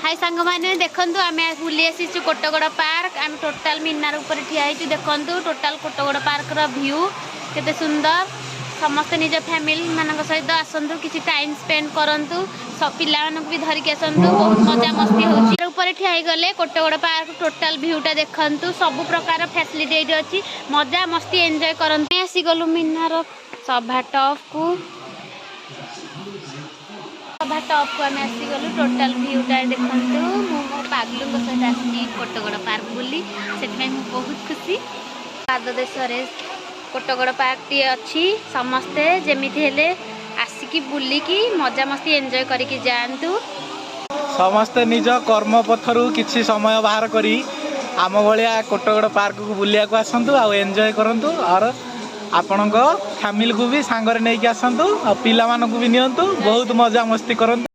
हाय सांग मैंने देखु आम बुली आसी कोटगड़ पार्क आम टोटाल मीनार ऊपर ठिया देखु टोटाल कोटगड़ पार्क व्यू केते सुंदर समस्ते निज फैमिली मान सहित आसतु किसी टाइम स्पेंड करूँ पिला भी धरिक आसतु बहुत मजा मस्ती होपर ठिया गले कोटगड़ पार्क टोटाल भ्यूटा देखु सब प्रकार फैसिलिटी अच्छी मजा मस्ती एंजॉय करते आसीगलु मीनार सभा टॉप को सभा टॉप को आम आसीगलु टोटाल भ्यूटा देखु मो पागलू सहित आसी कोटगड़ पार्क बुली से बहुत खुशी पाद देश कोटगड़ पार्क टी अच्छी समस्ते जमीती हेले आसिकी बुलिकी मजा मस्ती एंजॉय करिकी जातु समस्ते निज कर्म पथरु किछि समय बाहर करी आम भाया कोटगड़ पार्क को बुलिया को आसतु आ एंजॉय करंतु और आपण फैमिली को भी सांगरे नहीं आसतु आ पिला मानकु भी नियंतु बहुत मजा मस्ती करंतु।